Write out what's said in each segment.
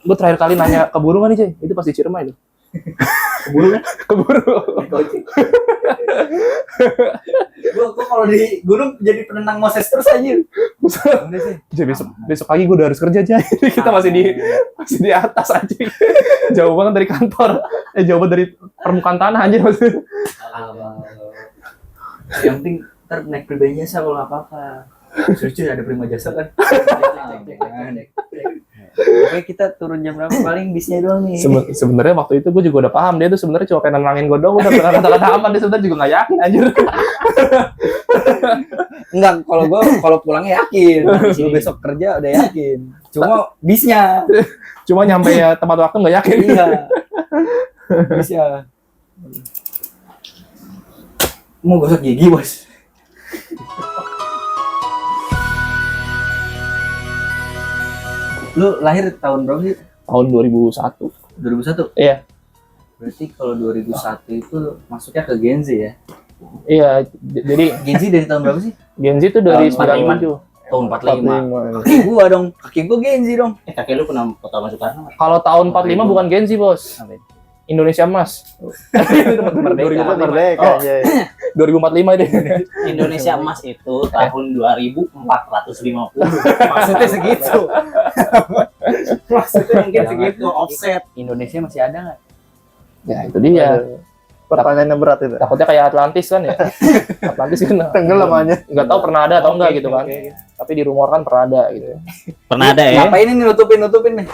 gue terakhir kali nanya keburu nggak nih Jay? Itu pasti Ciremai itu. Keburu kan? Keburu. Gue kalau di gunung jadi penenang Moses terus aja. Jadi besok pagi gue udah harus kerja Jay. Kita masih di atas aja. Jauh banget dari kantor. Jauh banget dari permukaan tanah aja maksudnya. Yang penting ntar naik pribadi jasa kalau apa-apa. Lucu ada prima jasa kan. Oke, kita turun jam berapa? Paling bisnya doang nih. Sebenarnya waktu itu gue juga udah paham dia tuh sebenarnya cuma pengen nenangin gue doang, udah kata-kata aman, dia sebenarnya juga nggak yakin anjir. Enggak, kalau pulangnya yakin. Lu besok kerja udah yakin. Cuma bisnya. Cuma nyampe ya tempat waktu nggak yakin. Iya. Bisnya. Mau gosok gigi, Bos. Lu lahir tahun berapa sih? Tahun 2001. 2001? Iya. Berarti kalau 2001 itu masuknya ke Gen Z ya? Iya, jadi Gen Z dari tahun berapa sih? Gen Z itu dari Tahun 97. Tahun 45. Kaki gua dong, kaki gua Gen Z dong. Kaki lu pernah foto sama Soekarno? Kalau tahun 45 bukan Gen Z, Bos. Indonesia Emas. Merdeka. 2045 deh. Indonesia Emas itu tahun 2450. Maksudnya segitu. Maksudnya mungkin segitu offset. Indonesia masih ada nggak? Ya itu dia. Pertanyaannya berat itu. Takutnya kayak Atlantis kan ya. Atlantis kan Tenggelam aja. nggak tahu pernah ada atau enggak gitu kan. Tapi dirumorkan pernah ada gitu. Pernah ada ya? Ngapain ini nutupin nih?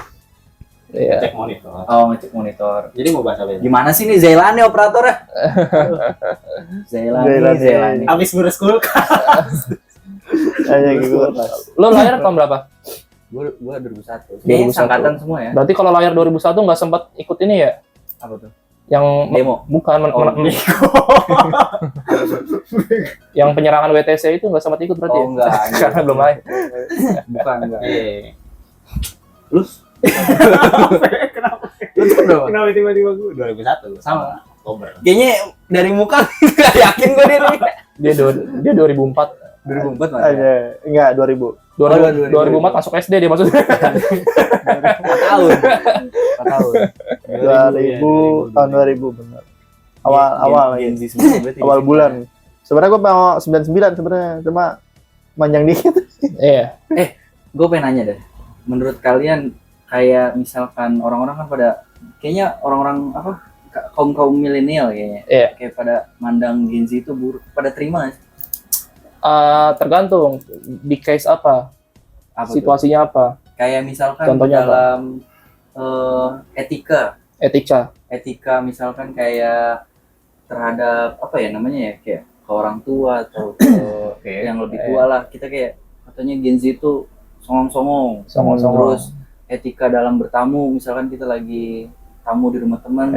Iya. Cek monitor. Oh, ngecek monitor. Jadi mau bahas apa ya? Gimana sih nih Zailani operatornya? Zailani. Habis ngurus kulkas. Kayak gitu. Lo lahir tahun berapa? Gua 2001. Kayaknya 2001. angkatan semua ya. Berarti kalau lahir 2001 nggak sempat ikut ini ya? Apa tuh? Yang Demo. bukan yang penyerangan WTC itu nggak sempat ikut berarti. Oh, enggak. Karena belum lahir. Bukan enggak. Iya. Lu berapa? Kenapa tiba-tiba gue 2001 sama Oktober. Kayaknya dari muka nggak yakin gue Dia 2004. 2004 mas. Aja. Enggak 2000. 2004 masuk SD dia maksudnya. 4 tahun. 4 tahun. 2000 tahun 2000 benar. Awal Gen Z semua berarti. awal bulan. Sebenarnya gue mau 99 sebenarnya, cuma panjang dikit. Iya. Gue pengen nanya deh. Menurut kalian kayak misalkan orang-orang kan pada kayaknya orang-orang apa kaum milenial kayaknya. Iya. Kayak pada mandang Gen Z itu buruk. Pada terima nggak sih? Tergantung di case apa, Apa tuh? situasinya apa, Kayak misalkan Contohnya dalam etika misalkan kayak terhadap apa ya namanya ya kayak ke orang tua atau ke yang lebih tua lah, kita kayak katanya Gen Z itu songong-songong. Terus etika dalam bertamu, misalkan kita lagi tamu di rumah teman,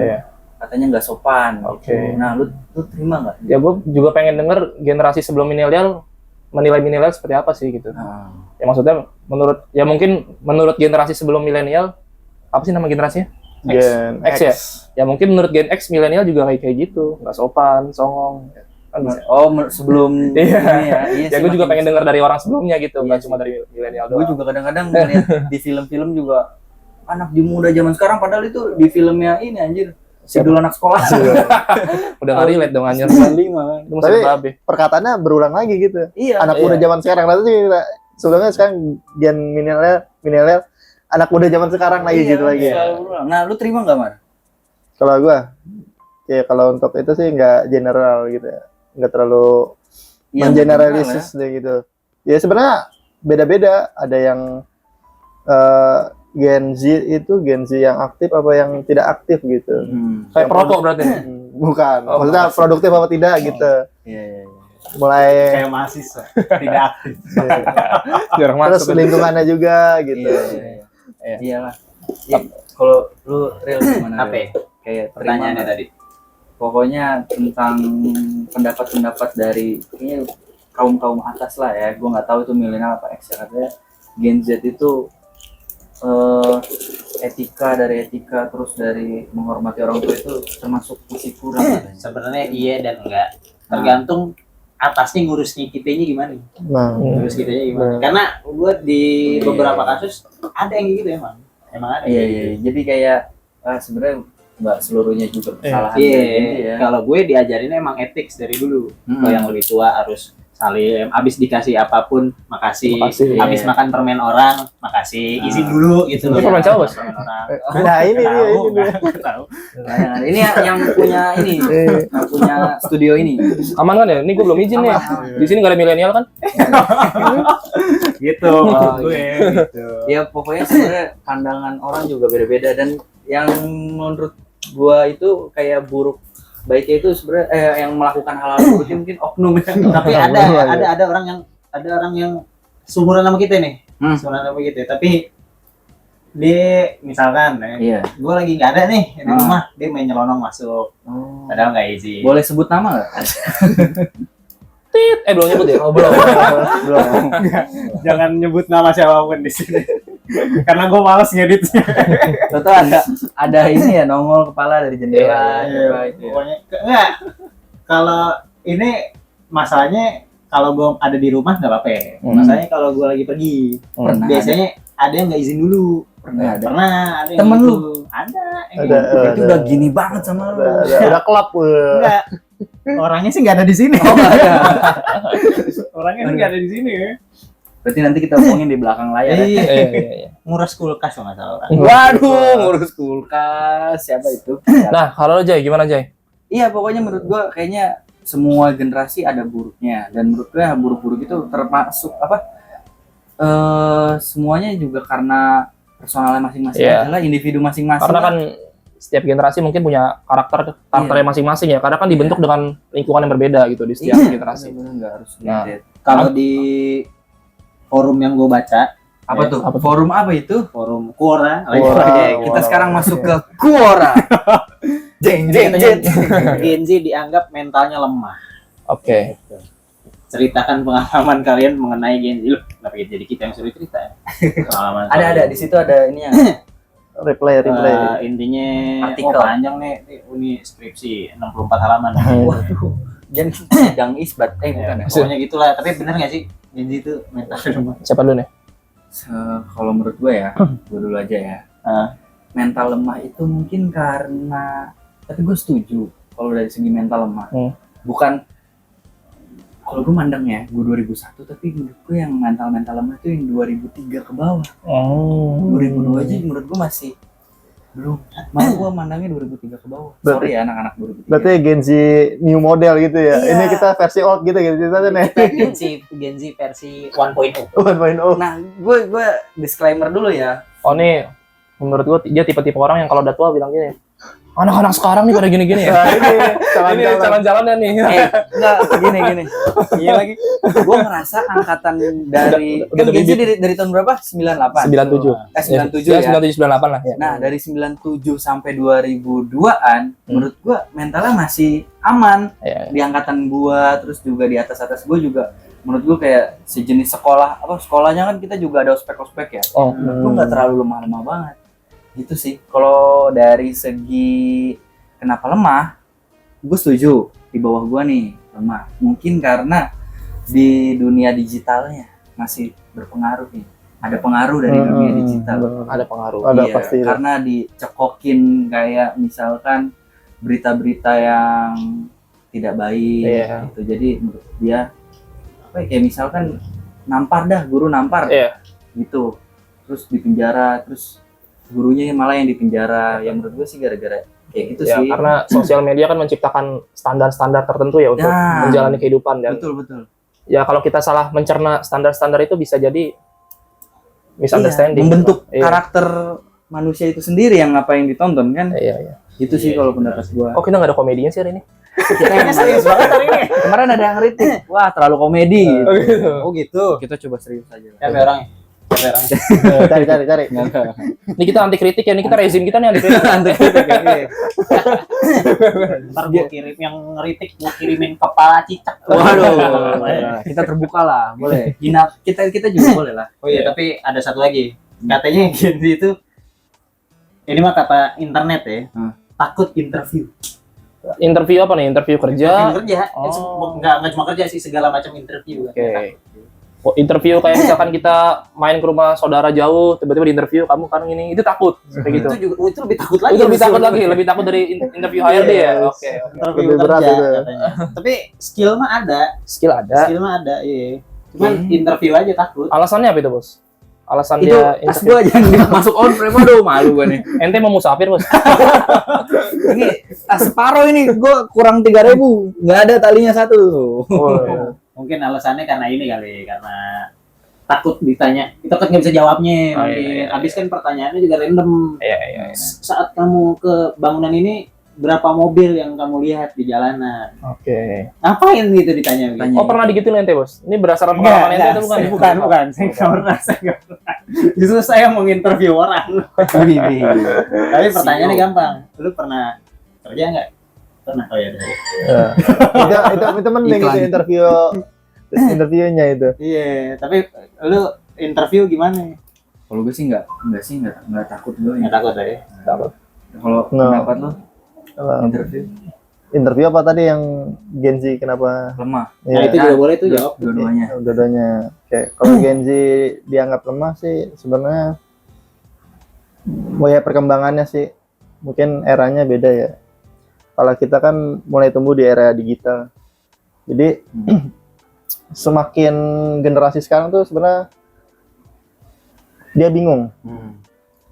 katanya nggak sopan gitu. Nah lu terima nggak? Ya gue juga pengen denger generasi sebelum milenial menilai milenial seperti apa sih gitu. Ya maksudnya mungkin menurut generasi sebelum milenial, apa sih nama generasinya? Gen X ya? Ya mungkin menurut Gen X milenial juga kayak gitu, nggak sopan, songong. Kan bisa. Oh sebelum ini ya. Iya Ya sih, gue juga pengen makin- denger dari orang sebelumnya gitu, Iya nggak sih. cuma dari milenial Gue doang. juga kadang-kadang ngeliat di film-film juga anak di muda zaman sekarang, padahal itu di filmnya ini anjir sidul anak sekolah. Udah nggak relate dong anjir. 95 kan. Itu masih Tapi babe. perkataannya berulang lagi gitu. Iya. Anak muda zaman sekarang nanti sebelumnya sekarang gen milenial anak muda zaman sekarang lagi gitu lagi. selalu berulang. Nah, lu terima nggak, Mar? Kalau gua ya kalau untuk itu sih nggak general gitu ya. Nggak terlalu Iya, mengeneralisis deh gitu. Ya sebenarnya beda-beda, ada yang Gen Z itu Gen Z yang aktif apa yang tidak aktif gitu. Kayak perokok berarti. Bukan. Oh, Maksudnya makasih. produktif apa tidak gitu. Iya. Mulai Kayak mahasiswa tidak aktif. Jarang terus masuk. lingkungannya juga gitu. Iya. Iyalah. Ya, kalau lu real gimana? Apa Real? ya? Kayak Pertanyaannya terima tadi. pokoknya tentang pendapat-pendapat dari kayaknya kaum atas lah ya. Gue nggak tahu itu milenial apa X ya, katanya Gen Z itu etika terus dari menghormati orang tua itu termasuk musik kurang katanya. Sebenarnya iya dan enggak. Tergantung atasnya ngurus kitanya gimana. Nah, Ngurus kitanya gimana. Karena gue di beberapa kasus ada yang gitu emang. Emang ada. Iya. Jadi kayak sebenarnya nggak seluruhnya juga kesalahan Iya. dari ini ya. Kalau gue diajarin emang etik dari dulu. Kalau yang lebih tua harus salim, abis dikasih apapun makasih, Makasih, abis iya. makan permen orang makasih, izin dulu gitu Ini loh. permen siapa, Bos? Permen orang. Nah, ini dia, Tahu, ini dia. nggak tahu. Nah, ini yang punya ini, yang punya studio ini. Aman kan ya? Ini gue belum izin nih. Aman. Di sini nggak ada milenial kan? Gitu Oh, maksud gue gitu. Ya pokoknya sebenarnya pandangan orang juga beda-beda dan yang menurut gua itu kayak buruk baiknya itu sebenarnya yang melakukan hal-hal buruk itu mungkin oknum ya. Tapi ada orang yang seumuran sama kita nih. Seumuran sama kita, tapi dia misalkan Iya. gue lagi nggak ada nih di rumah, dia main nyelonong masuk, Oh. padahal nggak izin. Boleh sebut nama nggak? Tit. Belum nyebut ya? Oh, belum. Jangan nyebut nama siapapun di sini. Karena gue males ngeditnya. Tentu ada ini ya nongol kepala dari jendela. coba itu ya. Pokoknya enggak. Kalau ini masalahnya kalau gue ada di rumah nggak apa-apa. Masalahnya kalau gue lagi pergi, Pernah biasanya ada yang nggak izin dulu. Pernah ada. Ada yang Temen gitu. lu? Ada. yang Ada, gitu. Itu udah gini banget sama lu. Udah klub. Enggak. Orangnya sih nggak ada di sini. Oh, nggak ada. Orangnya sih nggak ada di sini. Berarti nanti kita omongin di belakang layar. Ya. Iya. Nguras kulkas kalau nggak salah orang. Waduh, ngurus kulkas. Siapa itu? Nah, kalau lo Jay, gimana Jay? Iya, pokoknya menurut gua kayaknya semua generasi ada buruknya dan menurut gua buruk-buruk itu termasuk semuanya juga karena personalnya masing-masing Iya. adalah individu masing-masing. Karena kan setiap generasi mungkin punya karakternya masing-masing ya. Karena kan dibentuk dengan lingkungan yang berbeda gitu di setiap generasi. bener-bener nggak harus Nah. blended. Kalau di forum yang gue baca, Apa Ya, tuh? apa tuh? Forum apa itu? forum Quora, Kita sekarang masuk ke Quora. Jeng jeng jeng. Gen Z dianggap mentalnya lemah. Oke. Ceritakan pengalaman kalian mengenai Gen Z. Loh, kenapa jadi kita yang suruh cerita ya? Pengalaman Ada kalian. di situ ada ini ya. Replay. Intinya Artikel. panjang nih ini skripsi 64 halaman. Waduh. Jangan sidang isbat. Bukan ya. Pokoknya gitulah, tapi bener nggak sih Gen Z itu mentalnya lemah? Siapa dulu nih? Kalau menurut gue ya, gue dulu aja ya. Mental lemah itu mungkin karena, tapi gue setuju kalau dari segi mental lemah. Bukan, kalau gue mandangnya, gue 2001, tapi menurut gue yang mental lemah itu yang 2003 ke bawah. 2002 aja menurut gue masih belum. Malah gue mandangnya 2003 ke bawah. Sorry ya anak-anak 2003. Berarti Gen Z new model gitu ya. Iya. Ini kita versi old gitu ceritanya nih. Kita Gen Z versi 1.0. 1.0. Nah, gue disclaimer dulu ya. Oh nih, menurut gua dia tipe-tipe orang yang kalau udah tua bilang gini, anak-anak sekarang nih pada gini-gini ya. Nah, ini Ini jalan-jalannya nih. Enggak, gini. Iya lagi. Gue ngerasa angkatan dari Udah kan Gen Z lebih- dari tahun berapa? 98. 97. 97 Ya, ya. 97 98 lah ya. Nah, dari 97 sampai 2002-an menurut gua mentalnya masih aman. Iya. Di angkatan gua, terus juga di atas-atas gua juga menurut gua kayak sejenis sekolah, sekolahnya kan kita juga ada ospek-ospek ya. Oh, Menurut gua nggak terlalu lemah-lemah banget. Gitu sih. Kalau dari segi kenapa lemah, gue setuju di bawah gua nih lemah. Mungkin karena di dunia digitalnya masih berpengaruh nih. Ada pengaruh dari dunia digital. ada pengaruh. Ada Iya, pasti. karena dicekokin kayak misalkan berita-berita yang tidak baik Iya. gitu. Jadi menurut dia apa ya, kayak misalkan guru nampar Iya. gitu. Terus dipenjara, terus gurunya malah yang dipenjara. Yang menurut gue sih gara-gara kayak gitu Ya, sih. karena sosial media kan menciptakan standar-standar tertentu ya untuk Nah, menjalani kehidupan dan betul. ya kalau kita salah mencerna standar-standar itu bisa jadi misunderstanding. Membentuk Iya. karakter manusia itu sendiri yang apa yang ditonton kan. Iya. Gitu sih kalau pendapat gua. Oh, kita nggak ada komedinya sih hari ini. Kita serius banget hari ini. Kemarin ada yang kritik, wah terlalu komedi. gitu. Oh gitu. Kita coba serius aja. Siapa orangnya? Cari. Ini kita anti kritik ya, ini kita rezim kita nih anti kritik. Ntar gue kirim yang ngeritik, gue kirimin kepala cicak. Waduh, kita terbuka lah, boleh. Kita juga boleh lah. Oh iya, tapi ada satu lagi. Katanya Gen Z itu, ini mah kata internet ya, takut interview. Interview apa nih? Interview kerja. Interview kerja, Oh. nggak cuma kerja sih, segala macam interview. Oke. interview kayak misalkan kita main ke rumah saudara jauh, tiba-tiba di interview kamu kan ini, itu takut kayak gitu. Itu lebih takut lagi. Itu lebih takut dari interview HRD ya. Oke. Interview Lebih berat kerja itu. katanya. Tapi skill mah ada. Skill ada. Skill mah ada, iya. Cuman interview aja takut. Alasannya apa itu, Bos? Alasan Itu dia tas interview. gua jangan masuk on frame, aduh malu gua nih. Ente mau musafir, Bos? Ini tas separuh ini gua kurang 3.000, nggak ada talinya satu. Oh, iya. Mungkin alasannya karena ini kali, karena takut ditanya. Kita kan nggak bisa jawabnya. Oh, mungkin. iya. Habis kan pertanyaannya juga random. Iya. Saat kamu ke bangunan ini, berapa mobil yang kamu lihat di jalanan? Oke. Ngapain gitu ditanya? Tanya. Oh, pernah digituin ente, Bos? Ini berdasarkan pengalaman ente itu bukan? Bukan. Saya nggak pernah. Justru saya mau interview orang. Tapi pertanyaannya gampang. Lu pernah kerja nggak? Pernah. Oh ya. Itu mending Iklan. itu interviewnya itu. Iya, tapi lu interview gimana? Kalau gue sih nggak takut gue. Nggak takut ya? Takut. Kalau No. pendapat lo Apa? interview Apa tadi yang Gen Z kenapa? lemah. Nah, Ya, itu juga boleh tuh jawab. Dua-duanya. dua-duanya. Kayak kalau Gen Z dianggap lemah sih sebenarnya ya perkembangannya sih mungkin eranya beda ya. Kalau kita kan mulai tumbuh di era digital. Jadi semakin generasi sekarang tuh sebenarnya dia bingung.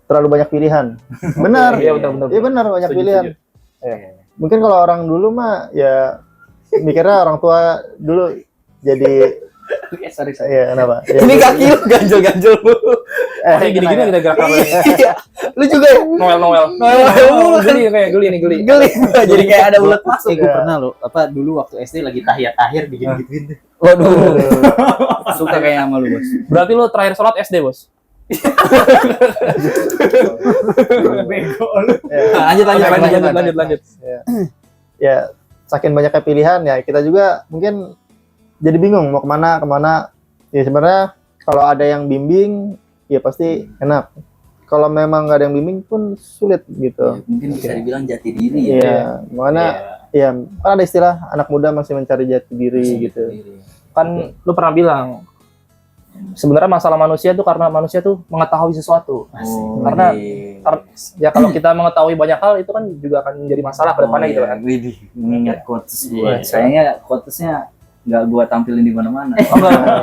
Terlalu banyak pilihan. Benar. Iya, benar. Iya benar banyak Setuju, pilihan. setuju. Mungkin kalau orang dulu mah ya mikirnya orang tua dulu jadi Sorry. ya kenapa? Ya, Ini kaki lu ganjel-ganjel lu. Kayak gini-gini kita gerak Iya. Lu juga ya? Noel. Geli kayak geli nih, geli. Geli. Jadi kayak ada ulat masuk. Gue pernah lo, dulu waktu SD lagi tahiyat-tahir bikin-gituin. Waduh. Suka kayaknya sama lu, Bos. Berarti lu terakhir sholat SD, Bos? Bego lu. Lanjut. Ya saking banyaknya pilihan ya kita juga mungkin jadi bingung mau kemana. Ya sebenarnya kalau ada yang bimbing ya pasti enak. Kalau memang nggak ada yang bimbing pun sulit gitu. Mungkin bisa dibilang jati diri ya. Iya, makanya ya kan ada istilah anak muda masih mencari jati diri gitu. Kan lu pernah bilang sebenarnya masalah manusia tuh karena manusia tuh mengetahui sesuatu. Karena ya kalau kita mengetahui banyak hal itu kan juga akan menjadi masalah ke depannya gitu kan. Widih, mengingat quotes gua. Iya. Sayangnya quotesnya nggak gua tampilin di mana-mana. Oh,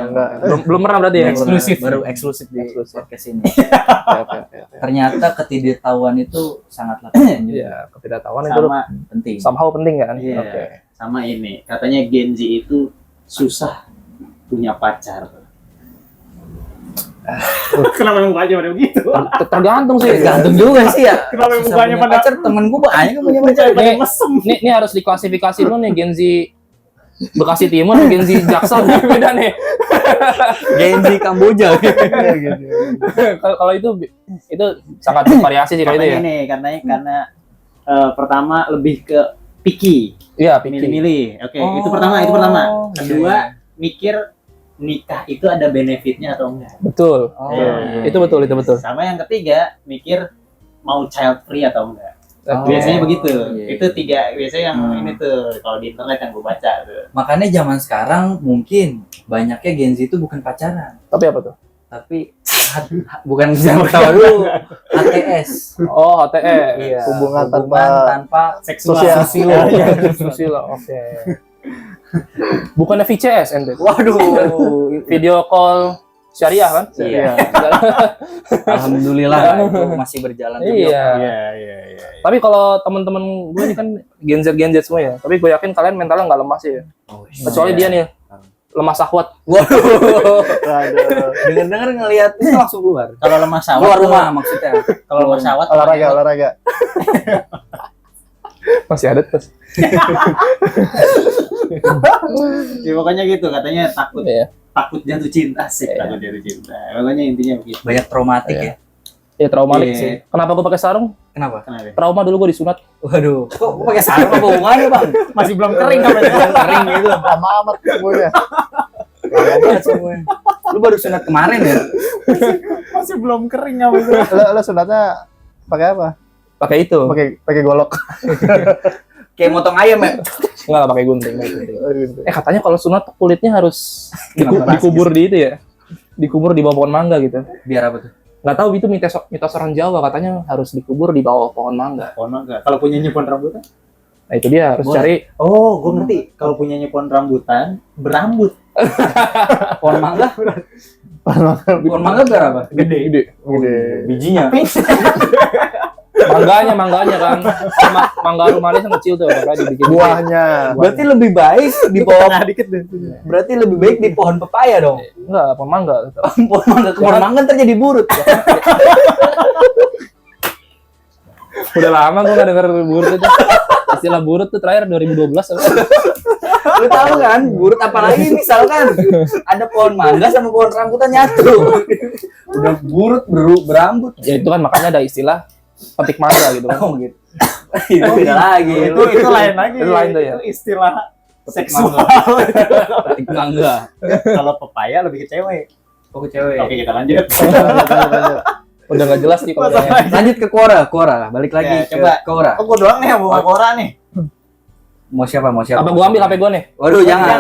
enggak. Belum pernah berarti ya. Baru eksklusif di podcast ini. Oke. Ternyata ketidaktahuan itu sangatlah penting. Iya, ketidaktahuan itu Sama Penting. somehow penting kan. Iya. Oke. sama ini, katanya Gen Z itu susah punya pacar. Kenapa mukanya pada begitu? Tergantung sih. Tergantung juga sih ya. Kenapa Susah mukanya punya pada pacar, temen gue banyak yang punya pacar. pada mesem? Ini harus diklasifikasi dulu nih Gen Z Bekasi Timur, Gen Z Jaksel beda nih. Gen Z Kamboja. Kalau itu sangat bervariasi sih kalau itu ya. Ini karena pertama lebih ke picky, Iya, picky. milih-milih. Oke, itu Oh, pertama. Kedua, iya. mikir nikah itu ada benefitnya atau enggak. Betul. Oh, Iya. Itu betul. Sama yang ketiga, mikir mau child free atau enggak. Oh. Biasanya begitu. Iya. Itu tiga biasanya yang ini tuh kalau di internet yang gue baca tuh. Makanya zaman sekarang mungkin banyaknya Gen Z itu bukan pacaran, Tapi apa tuh? tapi bukan jangan ketawa dulu, HTS. Oh, HTE. Iya. Hubungan tanpa Seksual. Sosial. Susila. Oke. Bukannya VCS ente. Waduh, Video call syariah kan? Iya. Alhamdulillah itu masih berjalan. Iya. Iya. Tapi kalau teman-teman gue ini kan Gen Z semua ya. Tapi gue yakin kalian mentalnya nggak lemah sih ya. Kecuali dia nih lemah syahwat. Waduh, Aduh. dengar-dengar ngelihat itu langsung keluar. Kalau lemah syahwat Keluar tuh- rumah maksudnya. Kalau lemah syahwat Olahraga. Masih ada terus. ya, pokoknya gitu katanya takut Iya. takut jatuh cinta sih, Iya. takut jatuh cinta. Pokoknya intinya begitu. Banyak traumatik ya. Ya trauma Iya. sih. Kenapa gue pakai sarung? Kenapa? Kenapa? Trauma dulu gue disunat. Waduh, kok pakai sarung apa hubungannya, Bang? Masih belum kering sampai sekarang. Kering gitu. Lama amat semuanya. Lama banget semuanya. Lu baru sunat kemarin ya? Masih belum kering sampai sekarang. Lo sunatnya pakai apa? Pakai itu. Pakai golok. kayak motong ayam ya. Enggak pakai gunting. Katanya kalau sunat tuh kulitnya harus dikubur di itu ya. Dikubur di bawah pohon mangga gitu. Biar apa tuh? Nggak tahu itu mitos orang Jawa, katanya harus dikubur di bawah pohon mangga. Pohon mangga. Kalau punya pohon rambutan? Nah itu dia harus Boleh. cari Oh, gue ngerti. Kalau punya pohon rambutan, berambut. Pohon mangga. Pohon mangga biar apa? gede. Bijinya. Mangganya kan. Mangga manis yang kecil tuh, makanya dibikin Buahnya. Berarti lebih baik di bawah. dikit deh. Berarti lebih baik di pohon pepaya dong. enggak pohon mangga. Pohon mangga ntar jadi burut. Udah lama gua nggak denger burut itu. Istilah burut tuh terakhir 2012. Lu tahu kan, burut apalagi misalkan ada pohon mangga sama pohon rambutan nyatu. Udah burut berambut. Ya itu kan makanya ada istilah petik mangga gitu kan. Oh gitu. Itu beda lagi. Itu lain lagi. Itu lain tuh ya. Itu istilah seksual. Petik mangga. Kalau pepaya lebih ke cewek. Oh cewek. Oke, kita lanjut. Udah nggak jelas nih kalau Lanjut ke Quora. Balik lagi Ya, ke coba. Quora. Oh, gua doang nih yang bawa Quora nih. Mau siapa? apa gua ambil HP gua nih? Waduh, jangan.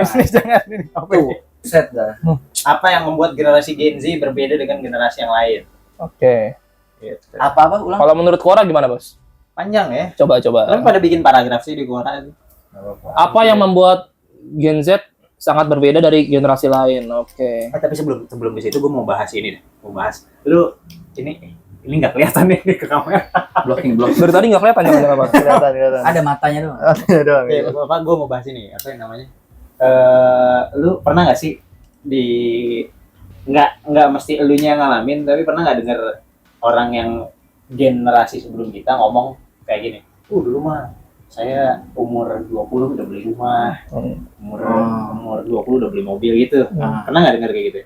Jangan ini. Tuh, set dah. Apa yang membuat generasi Gen Z berbeda dengan generasi yang lain? Oke. Gitu. Apa ulang? Kalau menurut Quora gimana, Bos? Panjang ya. Coba. Kan pada bikin paragraf sih di Quora itu. Apa yang membuat Gen Z sangat berbeda dari generasi lain? Oke. Tapi sebelum di situ gue mau bahas ini deh. Mau bahas. Lu ini nggak kelihatan nih ke kamera. Blocking. Dari tadi nggak kelihatan apa? Kelihatan. Ada matanya doang. Ada doang. Oke, Bapak gue mau bahas ini. Apa yang namanya? Lu pernah nggak sih di nggak mesti elunya yang ngalamin, tapi pernah nggak denger orang yang generasi sebelum kita ngomong kayak gini? Dulu mah saya umur 20 udah beli rumah, umur 20 udah beli mobil gitu. Pernah nggak denger kayak gitu?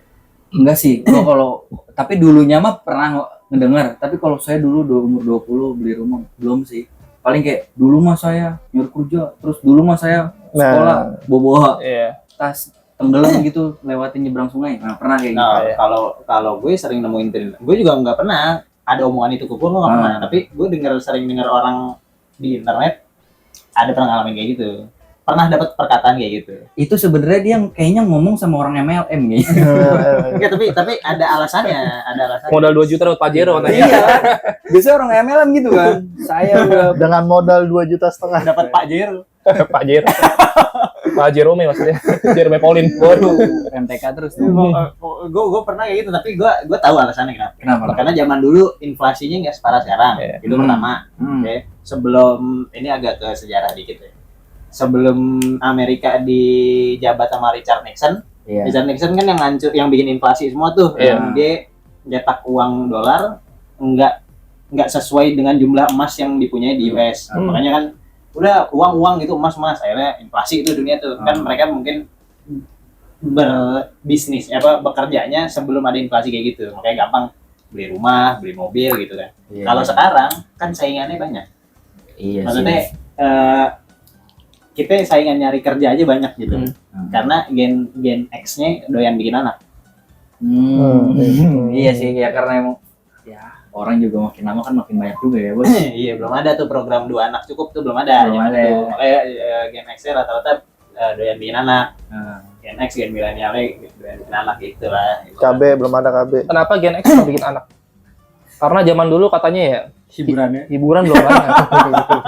Enggak sih. Gua kalau tapi dulunya mah pernah ngedengar, tapi kalau saya dulu umur 20 beli rumah belum sih. Paling kayak dulu mah saya nyuruh kerja, terus dulu mah saya sekolah bawa Iya. tas tenggelam gitu lewatin nyebrang sungai. Nah, pernah kayak gitu. Nah, kalau gue sering nemuin gue juga nggak pernah ada omongan itu ke gue nggak pernah. Tapi gue sering dengar orang di internet ada pernah ngalamin kayak gitu. Pernah dapat perkataan kayak gitu. Itu sebenarnya dia kayaknya ngomong sama orang MLM gitu. Enggak, tapi ada alasannya, Modal 2 juta dapat Pajero katanya. Iya. Biasanya orang MLM gitu kan. Saya udah Dengan modal 2,5 juta. dapat Pak Jero. Pak Jero. Pak Jerome maksudnya. Jerome Pauline. waduh MTK terus tuh. Gue pernah kayak gitu, tapi gue tahu alasannya kenapa. Kenapa? Karena zaman dulu inflasinya nggak separah sekarang. Iya. Itu pertama. Oke. Sebelum ini agak ke sejarah dikit ya. Sebelum Amerika dijabat sama Richard Nixon, Iya. Richard Nixon kan yang bikin inflasi semua tuh. Iya. Yang dia nyetak uang dolar nggak sesuai dengan jumlah emas yang dipunyai di US. Makanya kan udah uang gitu, emas akhirnya inflasi itu dunia tuh. Kan mereka mungkin berbisnis bekerjanya sebelum ada inflasi kayak gitu. Makanya gampang beli rumah, beli mobil gitu kan. Iya. Kalau sekarang kan saingannya banyak. Iya Maksudnya sih. kita saingan nyari kerja aja banyak gitu. Karena gen X-nya doyan bikin anak. Iya sih, ya karena emang ya orang juga makin lama kan makin banyak juga ya, Bos. Iya, belum ada tuh program 2 anak cukup tuh belum ada. Belum Zaman ada. itu. Makanya gen X-nya rata-rata doyan bikin anak. Gen X, gen milenialnya doyan bikin anak gitu lah. KB belum ada KB. Kenapa Gen X mau bikin anak? Karena zaman dulu katanya ya Hiburannya. hiburan belum ada.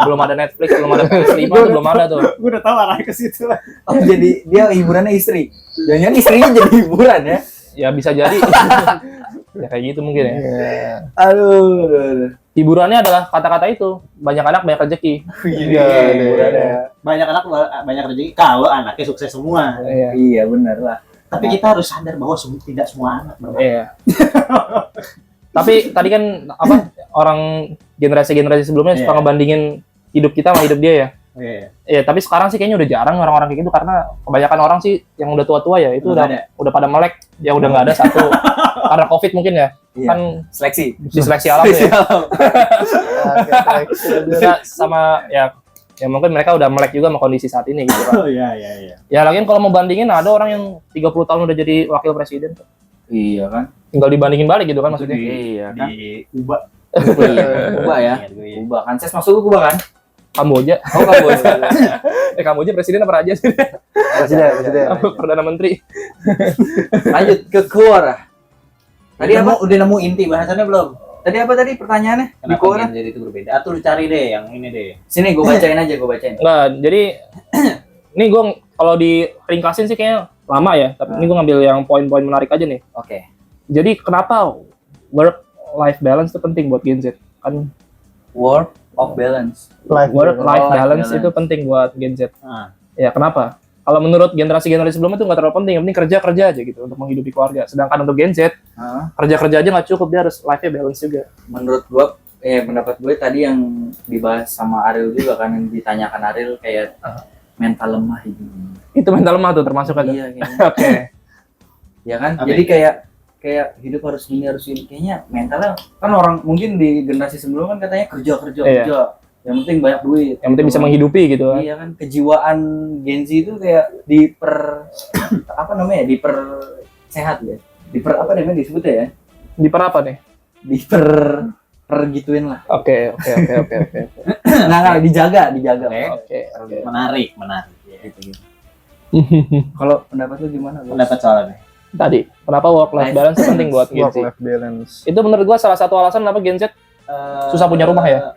Belum ada Netflix, belum ada PS5 tuh belum ada tuh. Gue udah tahu arahnya ke situ lah. Oh, jadi dia hiburannya istri. Jangan istrinya jadi hiburan ya. Ya bisa jadi. Ya kayak gitu mungkin ya. Aduh. Hiburannya adalah kata-kata itu. Banyak anak banyak rezeki. Iya, banyak anak banyak rezeki kalau anaknya sukses semua. Iya. Iya, benar lah. Tapi kita harus sadar bahwa tidak semua anak berbakat. Iya. Tapi tadi kan orang generasi sebelumnya suka ngebandingin hidup kita sama hidup dia ya. Iya. Iya, tapi sekarang sih kayaknya udah jarang orang-orang kayak gitu karena kebanyakan orang sih yang udah tua-tua ya itu udah pada melek. Ya udah nggak ada satu karena Covid mungkin ya. Iya. Kan Seleksi. diseleksi alam ya. Nah, sama ya mungkin mereka udah melek juga sama kondisi saat ini gitu kan. Oh iya. Ya lagian kalau mau bandingin ada orang yang 30 tahun udah jadi wakil presiden. Iya kan? Tinggal dibandingin balik gitu kan maksudnya. Iya kan? Di Kuba. Kuba ya. Kuba kan. Ses masuk ke Kuba kan? Kamboja. Oh, Kamboja. Kamboja presiden apa raja sih? Presiden. Perdana menteri. Lanjut ke Quora. Tadi apa? Udah nemu inti bahasannya belum? Tadi apa tadi pertanyaannya? Di Kenapa Quora? Gen Z itu berbeda? Atau lu cari deh yang ini deh. Sini gue bacain aja, gue bacain. Enggak, jadi ini gue kalau diringkasin sih kayaknya lama ya, tapi ini gue ngambil yang poin-poin menarik aja nih. Oke. Jadi kenapa work life balance itu penting buat Gen Z? Kan Work of balance. work life life balance balance. itu penting buat Gen Z. Ah. Ya kenapa? Kalau menurut generasi-generasi sebelumnya itu nggak terlalu penting, yang penting kerja aja gitu untuk menghidupi keluarga. Sedangkan untuk Gen Z, Hah? kerja aja nggak cukup, dia harus life-nya balance juga. Menurut gue, pendapat gue tadi yang dibahas sama Ariel juga kan, yang ditanyakan Ariel kayak mental lemah gitu. Itu mental lemah tuh termasuk kan? Iya kayaknya. Oke. Ya kan? Apa Jadi kayak hidup harus gini kayaknya mentalnya kan orang mungkin di generasi sebelum kan katanya kerja Iya. kerja. Yang penting banyak duit. Yang penting bisa menghidupi gitu kan. Iya kan, kejiwaan Gen Z itu kayak diper sehat ya. Apa namanya disebutnya ya? Di per apa nih? Per gituin lah. Oke. Nggak, dijaga. Oke. Menarik. Gitu. Kalau pendapat lu gimana? Bos? Pendapat soalnya. Tadi, kenapa work life balance itu penting buat Gen Work Z? life balance. Itu menurut gua salah satu alasan kenapa Gen Z susah punya rumah ya?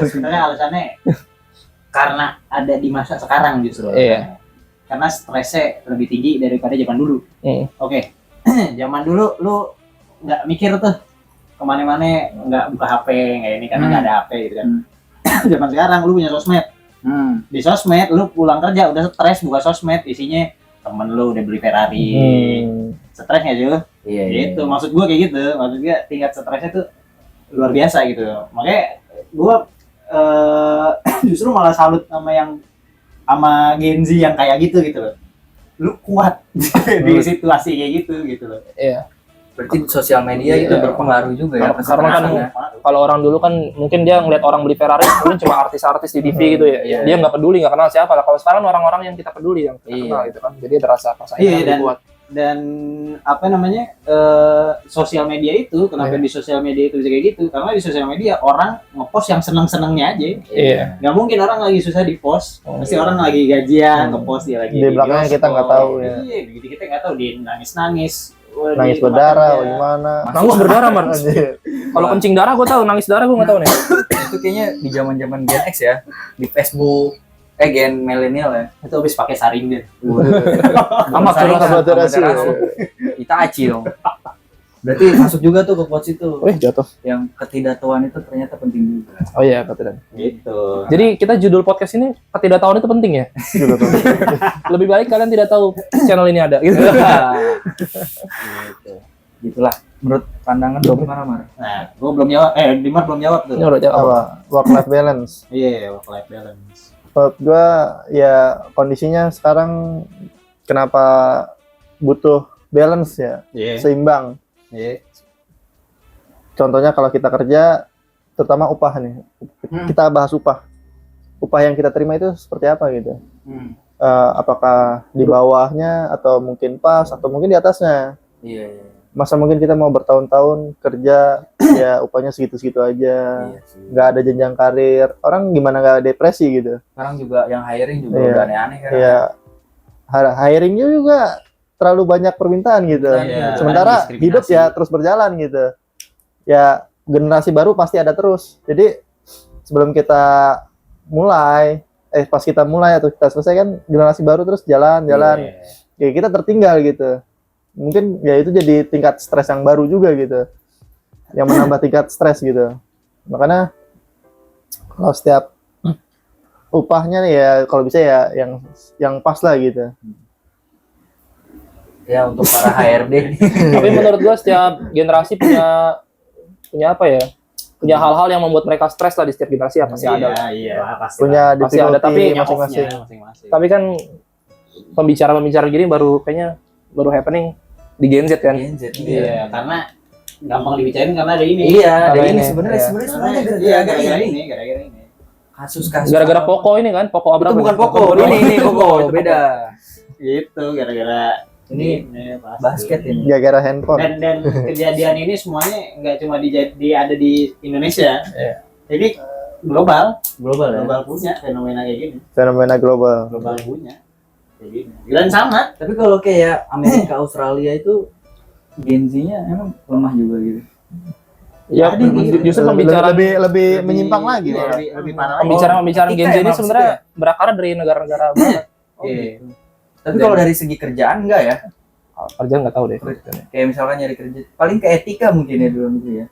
Sebenarnya alasannya karena ada di masa sekarang justru. Iya. Karena stresnya lebih tinggi daripada zaman dulu. Oke. Zaman dulu lu nggak mikir tuh kemana-mana, nggak buka HP kayak ini karena nggak ada HP gitu kan. Zaman sekarang lu punya sosmed. Di sosmed lu pulang kerja udah stres buka sosmed, isinya temen lu udah beli Ferrari. Stres nggak sih lu? Iya. Gitu, maksud gua kayak gitu. Maksud gua tingkat stresnya tuh luar biasa gitu. Makanya gua justru malah salut sama Gen Z yang kayak gitu loh. Lu kuat di situasi kayak gitu loh. Iya. Berarti sosial media itu Iya. berpengaruh juga ya. Karena kan kalau orang dulu kan mungkin dia ngeliat orang beli Ferrari mungkin cuma artis-artis di TV gitu ya. Iya. Dia nggak peduli, nggak kenal siapa. Kalau sekarang orang-orang yang kita peduli yang kita Iya. kenal gitu kan. Jadi ada rasa persaingan Iya, yang lebih kuat. dan apa namanya sosial media itu kenapa di sosial media itu bisa kayak gitu, karena di sosial media orang ngepost yang seneng-senengnya aja. Iya. Nggak mungkin orang lagi susah di post, pasti orang lagi gajian ngepost dia lagi Di belakangnya kita nggak tahu ya. Iya, begitu kita nggak tahu dia nangis Nangis berdarah gimana. Nangis berdarah, Man. Anjir. Kalau kencing darah gue tahu, nangis darah gue nggak tahu nih. Itu kayaknya di zaman Gen X ya, di Facebook Gen milenial ya. itu habis pakai saring dia. Amat Amaterasu. Itachi dong. Berarti masuk juga tuh ke quotes itu. Jatuh. Yang ketidaktahuan itu ternyata penting juga. Oh iya, kata. Gitu. Jadi kita judul podcast ini ketidaktahuan itu penting ya. Lebih baik kalian tidak tahu channel ini ada gitu. Gitu. Gitulah. Menurut pandangan lu gimana, Mar? Nah, gua belum jawab. Dimar belum jawab tuh. Ini udah jawab. Apa? Work life balance. Iya, work life balance. Menurut gua ya kondisinya sekarang kenapa butuh balance ya, Iya. seimbang. Iya. Contohnya kalau kita kerja, terutama upah nih. Kita bahas upah. Upah yang kita terima itu seperti apa gitu. Apakah di bawahnya atau mungkin pas atau mungkin di atasnya. Iya. Masa mungkin kita mau bertahun-tahun kerja ya upahnya segitu-segitu aja. Iya sih. Nggak ada jenjang karir. Orang gimana nggak depresi gitu. Sekarang juga yang hiring juga Iya. udah aneh-aneh kan. Ya hiringnya juga terlalu banyak permintaan gitu. Iya. Sementara Ada diskriminasi. hidup ya terus berjalan gitu. Ya generasi baru pasti ada terus. Jadi sebelum kita mulai, pas kita mulai atau kita selesai kan generasi baru terus jalan. Iya. Ya kita tertinggal gitu. Mungkin ya itu jadi tingkat stres yang baru juga gitu. Yang menambah tingkat stres gitu. Makanya kalau setiap upahnya nih ya kalau bisa ya yang pas lah gitu. Ya untuk para HRD. Tapi menurut gua setiap generasi punya apa ya? Punya hal-hal yang membuat mereka stres lah di setiap generasi ya pasti ada. Iya, pasti. Punya Pasti ada, difficulty tapi masing-masing. masing-masing. Tapi kan pembicara gini baru happening di Gen Z kan. Gen Z. Iya, karena gampang dibicarain karena ada ini. Iya, ada Karena ini ini, sebenarnya iya. semuanya Iya, gara-gara ini. Kasus-kasus. Gara-gara Poko ini kan, Poko Itu Abraham. bukan Poko, ini Poko, beda. Gitu, gara-gara Ini pasti. basket ini. Gara-gara handphone. Dan kejadian ini semuanya nggak cuma ada di Indonesia. Iya. Jadi global Global ya. global punya fenomena kayak gini, Fenomena global. global punya kayak gini. Dan sama Tapi kalau kayak Amerika, Australia itu Gen Z-nya emang lemah juga gitu. Ya, justru pembicaraan lebih menyimpang lagi. iya, Malah. lebih parah lagi. pembicaraan Gen Z ini Emang sebenarnya berakar dari negara-negara barat. Oh, Iya. gitu. Tapi kalau dari segi kerjaan enggak ya? Kerjaan nggak tahu deh. Kayak misalkan nyari kerja, paling ke etika mungkin ya dulu gitu ya.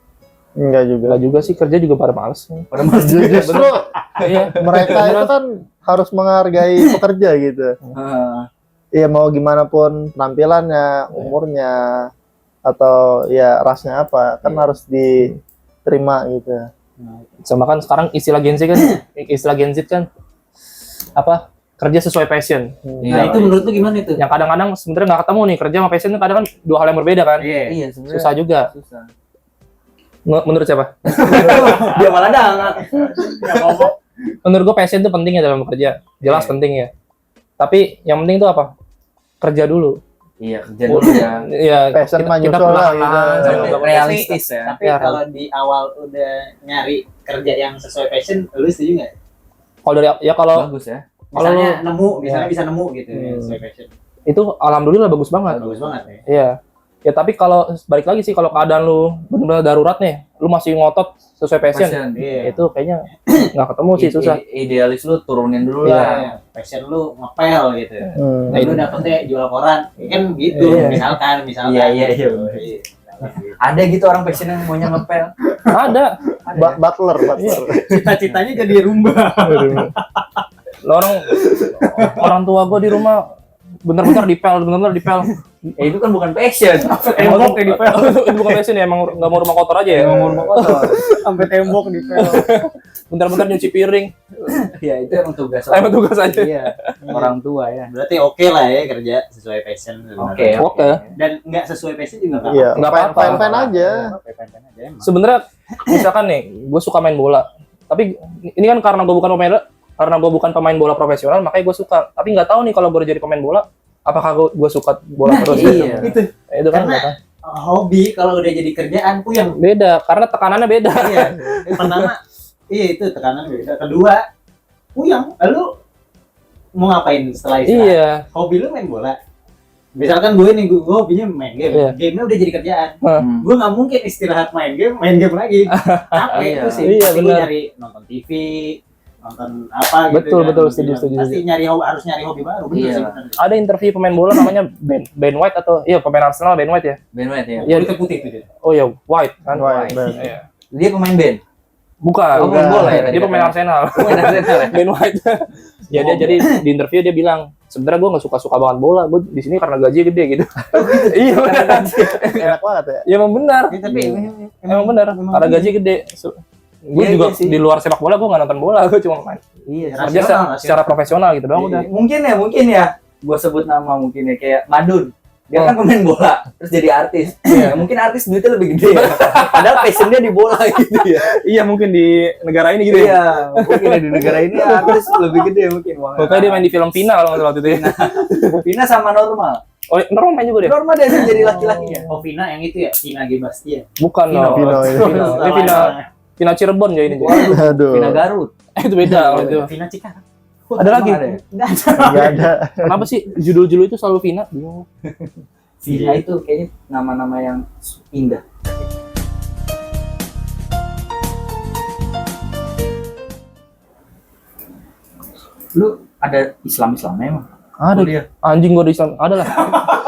Enggak juga. Nggak juga sih, kerja juga pada males. Pada males juga. Justru Iya. mereka itu kan harus menghargai pekerja gitu. Heeh. Iya, mau gimana pun penampilannya, umurnya, atau ya rasnya apa, kan harus diterima gitu. Sama kan sekarang istilah Gen Z kan apa? Kerja sesuai passion. Nah, Iya. itu menurut lu gimana itu? Yang kadang-kadang sebenarnya nggak ketemu nih, kerja sama passion itu kadang kan dua hal yang berbeda kan. Iya. Iya, sebenarnya Susah juga. susah. Menurut siapa? Dia malah dangat. Menurut gue passion itu penting ya dalam bekerja. Jelas Iya. penting ya. Tapi yang penting itu apa? Kerja dulu. Iya, kerja dulu ya. Iya, Passion mah nyusul lah, gitu. perlahan-lahan. Realistis ya. Tapi Ya, kalau di awal udah nyari kerja yang sesuai passion, lu setuju nggak? Kalau dari ya kalau Bagus ya. Misalnya misalnya Ya. bisa nemu gitu Hmm. sesuai passion. itu alhamdulillah bagus banget. Bagus banget ya. Iya. Ya tapi kalau balik lagi sih kalau keadaan lu benar-benar darurat nih, lu masih ngotot sesuai passion, Iya. itu kayaknya nggak ketemu sih, susah. Idealis lu turunin dulu Iya. lah. Iya, passion lu ngepel gitu. Hmm. Nah, lu dapetnya jual koran, kan gitu. Iya. Misalkan. Iya, iya. Iya. Ada gitu orang passion yang maunya ngepel. Ada. Butler. Cita-citanya jadi rumba. Lah orang tua gue di rumah bener-bener dipel. Ya itu kan bukan passion. Tembok yang dipel. Itu bukan passion ya, emang nggak mau rumah kotor aja ya. Sampai tembok dipel. Bentar-bentar nyuci piring. Ya itu emang tugas. Emang tugas aja. Iya. Orang tua ya. Berarti oke lah ya kerja sesuai passion. sebenarnya. Oke. Dan nggak sesuai passion juga nggak Iya, Nggak apa-apa. fine aja. Fine-fine aja emang. Sebenarnya misalkan nih, gue suka main bola. Tapi ini kan karena gue bukan pemain bola profesional, makanya gue suka. Tapi nggak tahu nih kalau gue jadi pemain bola, apakah gue suka bola terus? iya. Itu Itu kan karena nggak tahu. hobi kalau udah jadi kerjaan yang Beda, karena tekanannya beda. iya. Pertama, iya itu tekanan beda. Kedua, puyeng. Lalu mau ngapain setelah istirahat? Iya. Hobi lu main bola. Misalkan gue nih, gue hobinya main game. Iya. Gamenya udah jadi kerjaan. Hmm. Gue nggak mungkin istirahat main game lagi. Capek Iya. itu sih. Iya, Pasti gue benar. nyari nonton TV, nonton apa gitu. Betul, kan. setuju. Pasti harus nyari hobi baru. Bener Iya. sih, bener. Ada interview pemain bola namanya Ben White atau pemain Arsenal Ben White ya? Ben White ya. Iya. Kulitnya putih itu dia. Oh ya, White kan? White. Iya. Dia pemain band. Bukan. Oh, pemain bola ya? Dia pemain Arsenal. Pemain Arsenal ya? Ben White. Ya dia jadi di interview dia bilang, sebenarnya gue nggak suka banget bola, gue di sini karena gaji gede gitu. Iya benar. Enak banget ya. Ya emang benar. Ya, tapi Emang benar. Karena gaji gede. Gue Iya, juga iya sih. di luar sepak bola gue nggak nonton bola, gue cuma main. Iya. Kerja Rasional. secara profesional gitu doang udah. Mungkin ya. Gua sebut nama mungkin ya kayak Madun. Dia kan pemain bola, terus jadi artis. Ya, mungkin artis duitnya lebih gede ya. Padahal passionnya di bola gitu ya. Iya mungkin di negara ini gitu ya. Iya, mungkin ya di negara ini artis lebih gede mungkin. Makanya dia main di film Pina kalau nggak salah waktu itu ya. Pina sama Normal. Oh, normal main juga dia. Normal dia jadi laki-laki ya. Oh, Vina yang itu ya, Vina Gebastian. Bukan loh. Pino, ya. Ini Pina Cirebon ya ini. Aduh. Pina Garut. Itu beda itu. Vina Cikarang. Ada lagi. Ada ya? Enggak ada. Enggak ada. Kenapa sih judul-judul itu selalu Vina? Bingung. Vina itu kayaknya nama-nama yang indah. Lu ada Islam-Islamnya emang? Ada dia. anjing gue di Islam. Ada lah.